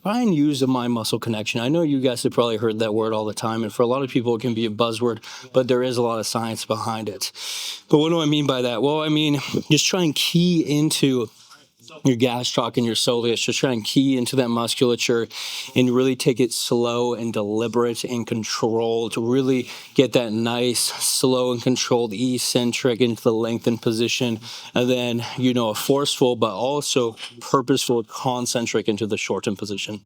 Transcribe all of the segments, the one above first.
Try and use a mind muscle connection. I know you guys have probably heard that word all the time, and for a lot of people it can be a buzzword, but there is a lot of science behind it. But what do I mean by that? Well, I mean, just try and key into your gastroc and your soleus. Just try and key into that musculature and really take it slow and deliberate and controlled to really get that nice, slow and controlled eccentric into the lengthened position. And then, a forceful but also purposeful concentric into the shortened position.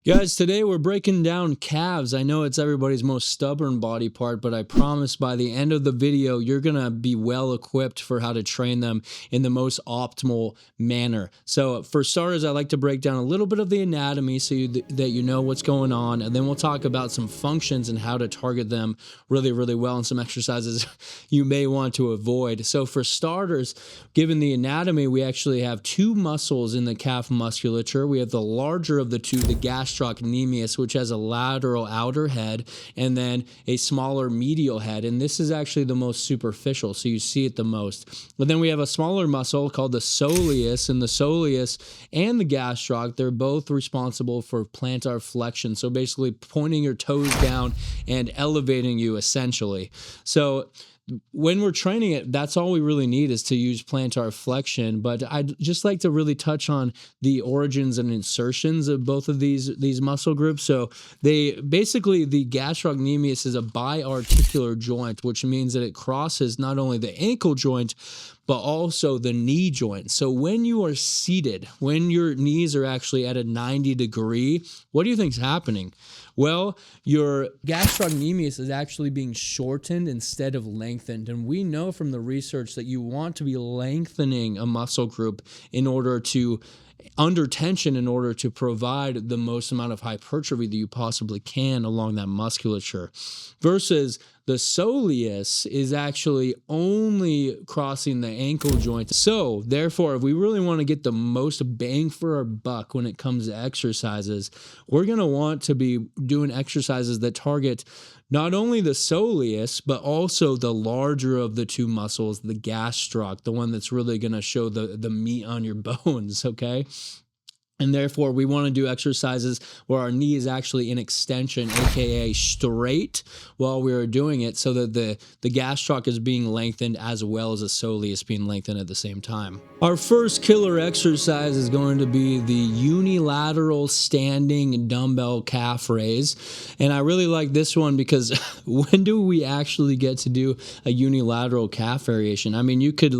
Guys, today we're breaking down calves. I know it's everybody's most stubborn body part, but I promise by the end of the video, you're going to be well equipped for how to train them in the most optimal manner. So for starters, I like to break down a little bit of the anatomy so that you know what's going on, and then we'll talk about some functions and how to target them really, really well, and some exercises you may want to avoid. So for starters, given the anatomy, we actually have two muscles in the calf musculature. We have the larger of the two, the gastrocnemius, which has a lateral outer head, and then a smaller medial head. And this is actually the most superficial, so you see it the most. But then we have a smaller muscle called the soleus, and the soleus and the gastroc, they're both responsible for plantar flexion. So basically pointing your toes down and elevating you essentially. So when we're training it, that's all we really need is to use plantar flexion. But I'd just like to really touch on the origins and insertions of both of these muscle groups. So the gastrocnemius is a biarticular joint, which means that it crosses not only the ankle joint, but also the knee joint. So when you are seated, when your knees are actually at a 90 degree, what do you think is happening? Well, your gastrocnemius is actually being shortened instead of lengthened. And we know from the research that you want to be lengthening a muscle group under tension in order to provide the most amount of hypertrophy that you possibly can along that musculature. Versus the soleus is actually only crossing the ankle joint. So therefore, if we really want to get the most bang for our buck when it comes to exercises, we're going to want to be doing exercises that target not only the soleus, but also the larger of the two muscles, the gastroc, the one that's really going to show the meat on your bones, okay? And therefore, we want to do exercises where our knee is actually in extension, aka straight, while we are doing it, so that the gastroc is being lengthened as well as the soleus being lengthened at the same time. Our first killer exercise is going to be the unilateral standing dumbbell calf raise. And I really like this one because when do we actually get to do a unilateral calf variation? I mean, you could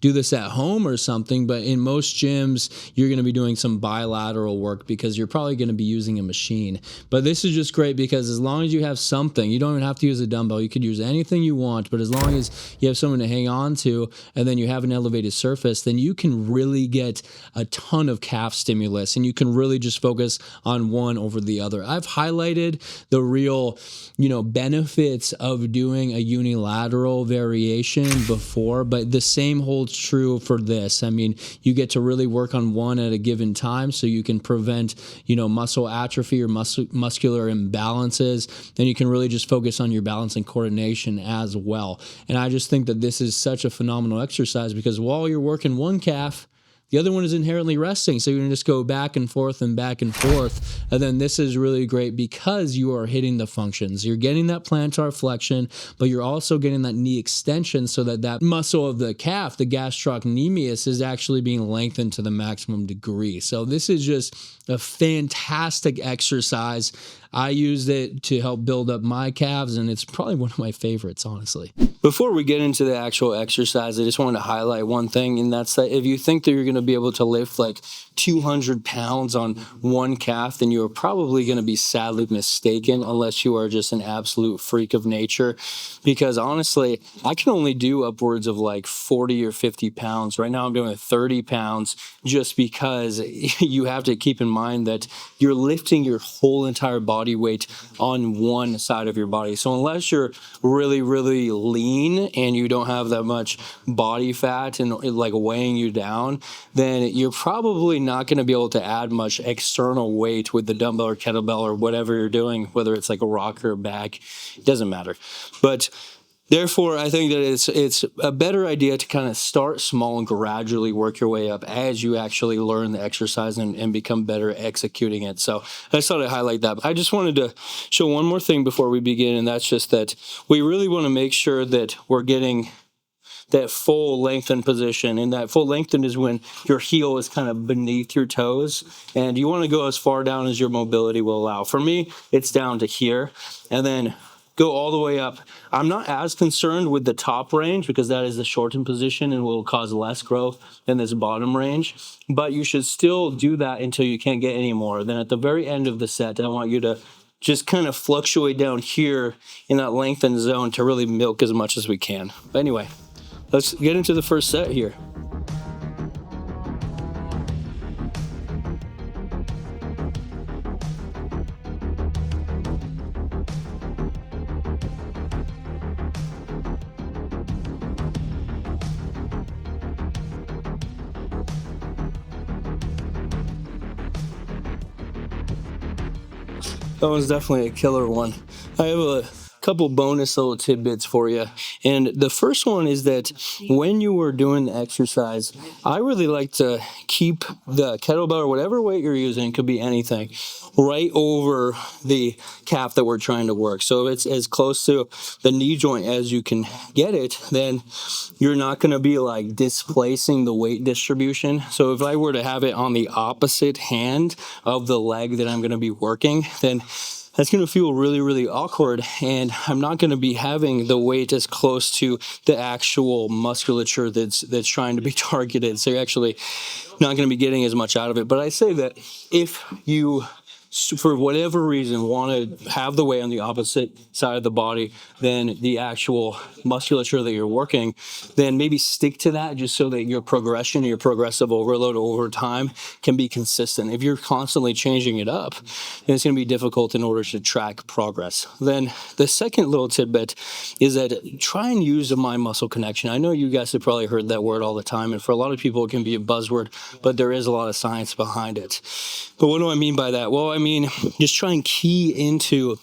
do this at home or something, but in most gyms, you're going to be doing some bilateral work because you're probably going to be using a machine. But this is just great because as long as you have something, you don't even have to use a dumbbell. You could use anything you want, but as long as you have someone to hang on to and then you have an elevated surface, then you can really get a ton of calf stimulus and you can really just focus on one over the other. I've highlighted the real, benefits of doing a unilateral variation before, but the same holds true for this. I mean, you get to really work on one at a given time so you can prevent, muscle atrophy or muscular imbalances. Then you can really just focus on your balance and coordination as well. And I just think that this is such a phenomenal exercise because while you're working one calf, the other one is inherently resting, so you can just go back and forth and back and forth. And then this is really great because you are hitting the functions. You're getting that plantar flexion, but you're also getting that knee extension so that muscle of the calf, the gastrocnemius, is actually being lengthened to the maximum degree. So this is just a fantastic exercise. I used it to help build up my calves, and it's probably one of my favorites, honestly. Before we get into the actual exercise, I just want to highlight one thing, and that's that if you think that you're going to be able to lift 200 pounds on one calf, then you're probably going to be sadly mistaken unless you are just an absolute freak of nature. Because honestly, I can only do upwards of 40 or 50 pounds. Right now I'm doing 30 pounds just because you have to keep in mind that you're lifting your whole entire body weight on one side of your body. So unless you're really, really lean and you don't have that much body fat and weighing you down, then you're probably not going to be able to add much external weight with the dumbbell or kettlebell or whatever you're doing, whether it's a rocker or bag, it doesn't matter. But Therefore, I think that it's a better idea to kind of start small and gradually work your way up as you actually learn the exercise and become better at executing it. So I just thought I'd highlight that. I just wanted to show one more thing before we begin, and that's just that we really want to make sure that we're getting that full lengthened position. And that full lengthened is when your heel is kind of beneath your toes, and you want to go as far down as your mobility will allow. For me, it's down to here, and then go all the way up. I'm not as concerned with the top range because that is the shortened position and will cause less growth than this bottom range, but you should still do that until you can't get any more. Then at the very end of the set, I want you to just kind of fluctuate down here in that lengthened zone to really milk as much as we can. But anyway, let's get into the first set here. That one's definitely a killer one. I have a couple bonus little tidbits for you. And the first one is that when you were doing the exercise, I really like to keep the kettlebell or whatever weight you're using, it could be anything, right over the calf that we're trying to work. So it's as close to the knee joint as you can get it, then you're not going to be like displacing the weight distribution. So if I were to have it on the opposite hand of the leg that I'm going to be working, then that's going to feel really, really awkward, and I'm not going to be having the weight as close to the actual musculature that's trying to be targeted. So you're actually not going to be getting as much out of it. But I say that if you, for whatever reason, want to have the weight on the opposite side of the body than the actual musculature that you're working, then maybe stick to that just so that your progression, your progressive overload over time can be consistent. If you're constantly changing it up, then it's going to be difficult in order to track progress. Then the second little tidbit is that try and use a mind-muscle connection. I know you guys have probably heard that word all the time, and for a lot of people it can be a buzzword, but there is a lot of science behind it. But what do I mean by that? Well, I mean, just try and key into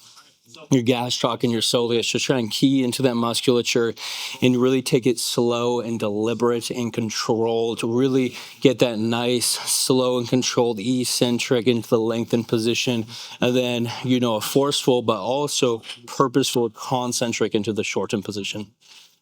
your gastroc and your soleus. Just try and key into that musculature and really take it slow and deliberate and controlled to really get that nice, slow and controlled eccentric into the lengthened position. And then, a forceful but also purposeful concentric into the shortened position.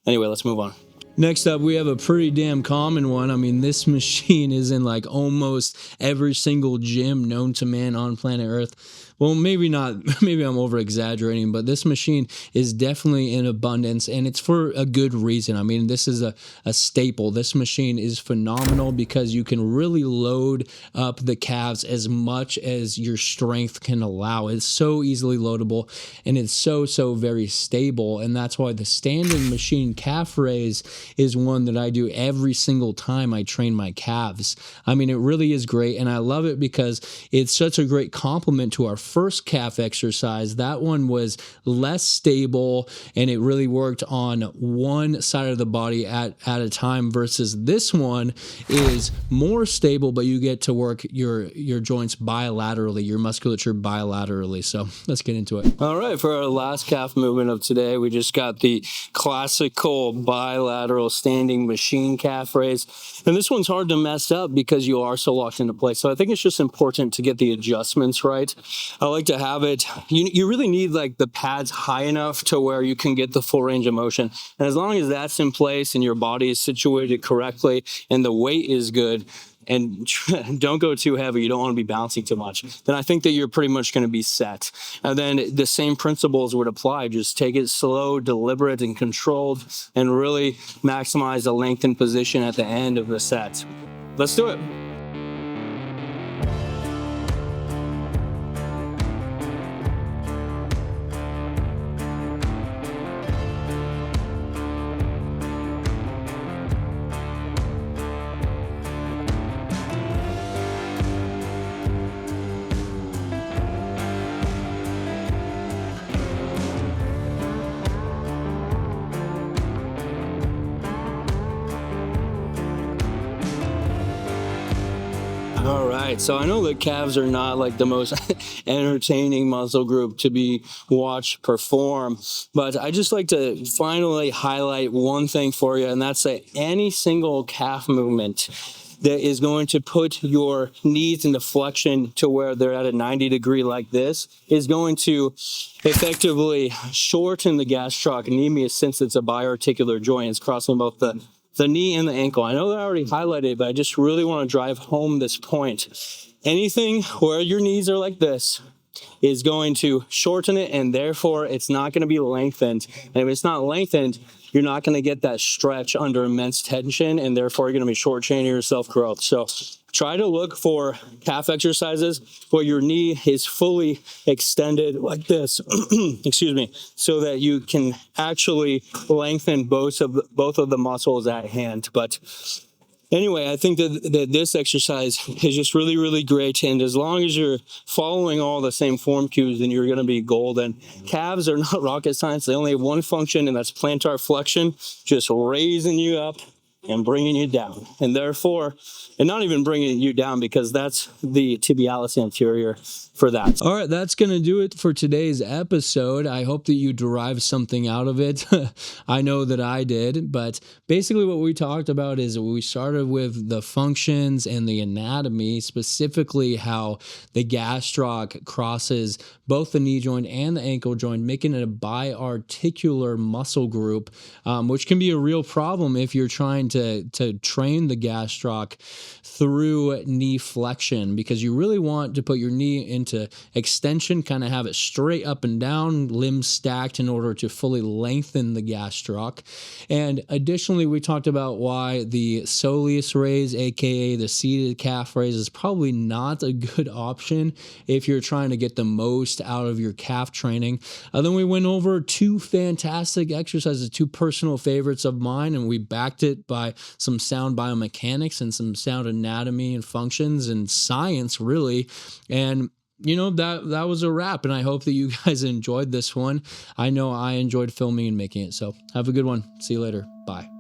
Anyway, let's move on. Next up, we have a pretty damn common one. I mean, this machine is in like almost every single gym known to man on planet Earth. Well, maybe not, maybe I'm over exaggerating, but this machine is definitely in abundance, and it's for a good reason. I mean, this is a staple. This machine is phenomenal because you can really load up the calves as much as your strength can allow. It's so easily loadable, and it's so very stable, and that's why the standing machine calf raise is one that I do every single time I train my calves. I mean, it really is great, and I love it because it's such a great complement to our first calf exercise. That one was less stable, and it really worked on one side of the body at a time, versus this one is more stable, but you get to work your joints bilaterally, your musculature bilaterally. So let's get into it. All right, for our last calf movement of today, we just got the classical bilateral standing machine calf raise. And this one's hard to mess up because you are so locked into place. So I think it's just important to get the adjustments right. I like to have it, you really need like the pads high enough to where you can get the full range of motion. And as long as that's in place and your body is situated correctly and the weight is good, and don't go too heavy, you don't want to be bouncing too much, then I think that you're pretty much going to be set. And then the same principles would apply. Just take it slow, deliberate, and controlled, and really maximize the lengthened position at the end of the set. Let's do it. All right, so I know that calves are not like the most entertaining muscle group to be watched perform, but I just like to finally highlight one thing for you, and that's that any single calf movement that is going to put your knees into flexion to where they're at a 90-degree like this is going to effectively shorten the gastrocnemius, since it's a biarticular joint. It's crossing both the knee and the ankle. I know that I already highlighted, but I just really want to drive home this point. Anything where your knees are like this is going to shorten it, and therefore it's not going to be lengthened. And if it's not lengthened, you're not going to get that stretch under immense tension, and therefore you're going to be shortchanging your self-growth. So try to look for calf exercises where your knee is fully extended like this, excuse me, so that you can actually lengthen both of the muscles at hand. But anyway, I think that this exercise is just really, really great. And as long as you're following all the same form cues, then you're going to be golden. Calves are not rocket science. They only have one function, and that's plantar flexion, just raising you up and bringing you down. And therefore, and not even bringing you down, because that's the tibialis anterior for that. All right, that's going to do it for today's episode. I hope that you derive something out of it. I know that I did, but basically what we talked about is we started with the functions and the anatomy, specifically how the gastroc crosses both the knee joint and the ankle joint, making it a biarticular muscle group, which can be a real problem if you're trying to train the gastroc through knee flexion, because you really want to put your knee into extension, kind of have it straight up and down, limbs stacked, in order to fully lengthen the gastroc. And additionally, we talked about why the soleus raise, aka the seated calf raise, is probably not a good option if you're trying to get the most out of your calf training. Then we went over two fantastic exercises, two personal favorites of mine, and we backed it by some sound biomechanics and some sound anatomy and functions and science, really. And you know, that was a wrap, and I hope that you guys enjoyed this one. I know I enjoyed filming and making it, so have a good one. See you later. Bye.